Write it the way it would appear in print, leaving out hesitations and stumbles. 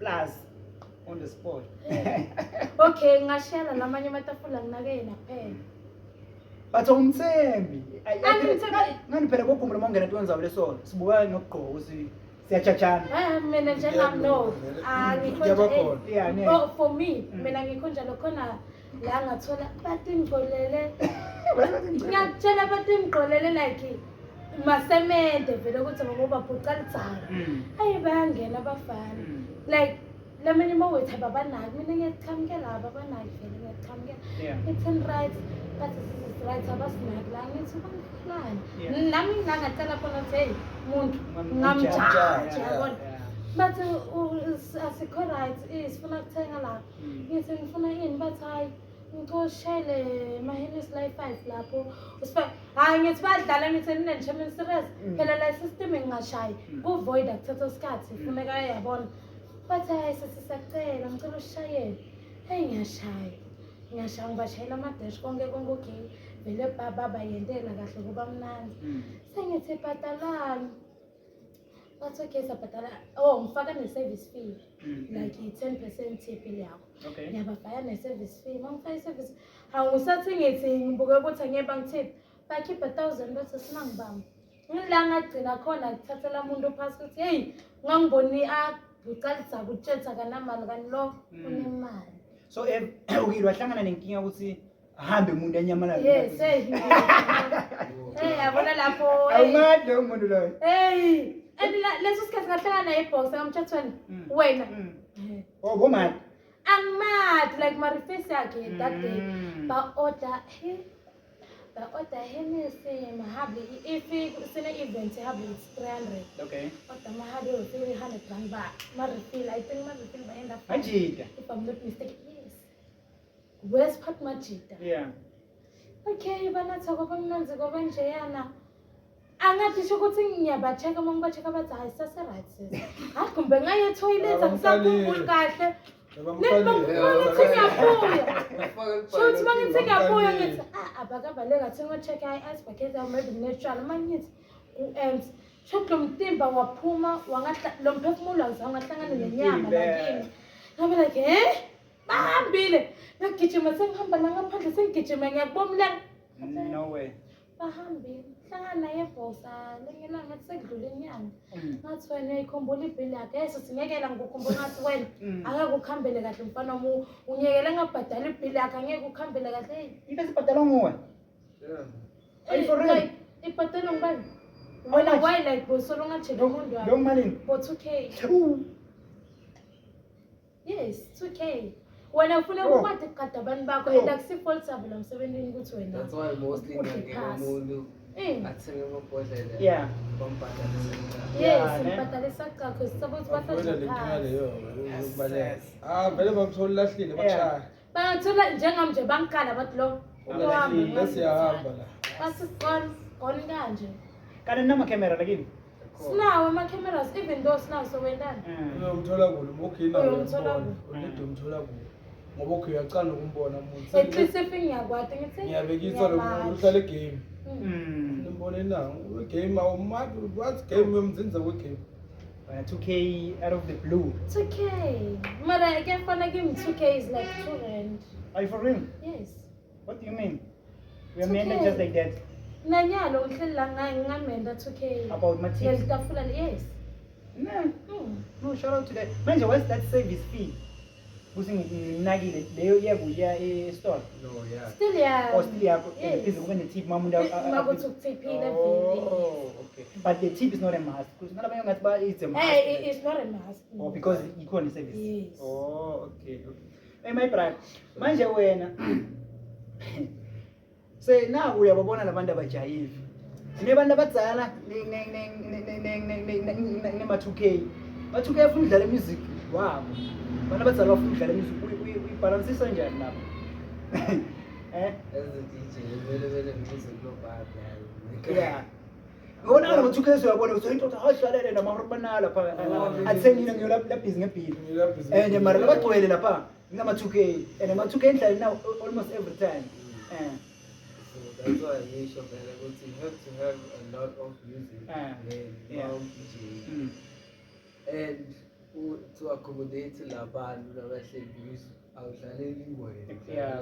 plus on the spot. Okay, ngashela lamanye amatafula nginakena kuphela. But umthembi. Angimthembi. Phela kokhumbula mongena ntwenzayo lesona. Sibuka ngokugqoka ukuthi siyachachana. Mina njengami no. Yeah, for me, mina ngikhonja lokhona la ngathola bathi ngigolele. Ngiyakutshela bathi ngigolele like masemente vele ukuthi ngoba bhuqa litsala. Hayi bayangena abafana. Like lamanye mawethu ababanaki mina ngiyachamukela ababanaki vele ngiyachamukela. It's in right but it's right abasinaki la ngithi bangihlani. Nami ngangacela khona ukuthi umuntu ngamjaja yabona. But asikho right isifuna kuthenga la. Ngithi ngifuna ini bathi hayi ngikoshele mahenis life 5 lapho usifa hayi ngithi badlala ngithi ninenshame serious phela la system engashayi ku void akuthatha isikhathi ifuneka yabona bathi hayi sisacela ngicela ushayele hey ngiyashaya ngibashayela amadesh konke okay vele baba bayendela kahle kuba mnandi sengithi bhatalani bathi okay sabhatala ngifaka ne-service fee like i-10% tip yakho ngiyabafaya ne-service fee mangifaka i-service awusathi ngithi ngibuke ukuthi angeke bangithip bakhipha 1000 bese sinangibamba ngila ngagcina khona kuthathela umuntu phasi ukuthi hey ngangiboni bucalitsa kutshela kanamali kanilo unemali so ukile wahlangana nenkinga ukuthi ahambe umuntu enyamalala yes yabona lapho awumade umuntu loyo and leso sikhathi ngahlangana nebox ngamchathweni wena bomad angimad like my face yakhe that day ba order Hennessy mahabi if sine event habi it's 300 okay order mahabi 300 rand ba refill I think refill ba end up majida if I'm not mistaken yes west part majida yeah okay banathi kwamnanzi ngoba njeyana angathi ukuthi ngiyabacheka mangibacheka bathi hayi sase right sis hayi kumbe ngaye toilet angisakhumbuli kahle Shothi mangithi ngiyabuya ngithi abakabaleka thenga check ice bucket maybe natural mangithi ku-ends shothi lo mtimba waphuma lo mphefumulo wangahlangana nenyama lakini ngabe like bahambile ngagijima sengihamba la ngaphandle sengigijima ngiyakubomla no way bahambile hlangana naye bosa lengela ngathi sekudlula inyanga ngathi wena uyikhumbula ibhili yakhe singekela ngikukhumbula ngathi wena angeke ukhambele kahle mfana wami unyekele ngabhadala ibhili yakhe angeke ukhambele kahle into esibhadala nguwe hey for real ibhadala ngibani wena why like bosolo ngacheka umuntu wakhe lo malini for 2k yes 2k wena ufuna ukwazi ukugada abantu bakho and akusifault sabo la msebenzini ukuthi wena that's why mostly umuntu athenge amabhodlela yeah yes ibhadala isaka because suppose bathatha vele bamthola lahlile bashaya bathola njengam nje bangikhala bathi lo siyahamba la basifon kanje kana nama camera lakini sinawo ama-cameras even though sinawo sokwendani uyomthola kulo mokhina ulide umthola kulo ngoba ukhe uyacala nokumbona umuntu at least if ngiyakwati ngithi ngiyabekisa lo muntu uhlala egame nimbone na game awumad what game yomzinza wegame 2k out of the blue 2k mara again fana give me 2k is like 2 rand are you for real yes what do you mean we are made just like that nanyalo ngihlela ngamenda 2k about material ngitafula yes no shout out to that manje what's that service fee kuthi nginakile leyo iyakuya e-store no yeah still yeah still yakho phezulu kube ne-tip mamuntu makuthi ukuthipile okay but the tip is not a must because nalabanye ngathi it's a must it's not a must because ikhona service yes okay hey my brother manje wena say na uyababona labantu abajayivi sinebantu abadzala nema 2k ba 2k afuna udlala music wabo bana abadzala bafuna udlala music uyibalansisa njani lapho as a DJ vele music lo bad yeah ngona la 2k uyabona ukuthi into hashlalele namahormona lapha athengile ngiyolapha busy ngebhizi mara labagcwele lapha ngama 2k and ama 2k endlala now almost every time that's why you should you have to have a lot of music yeah. DJ and to accommodate labantu labahleli awudlaleli wena. Yeah.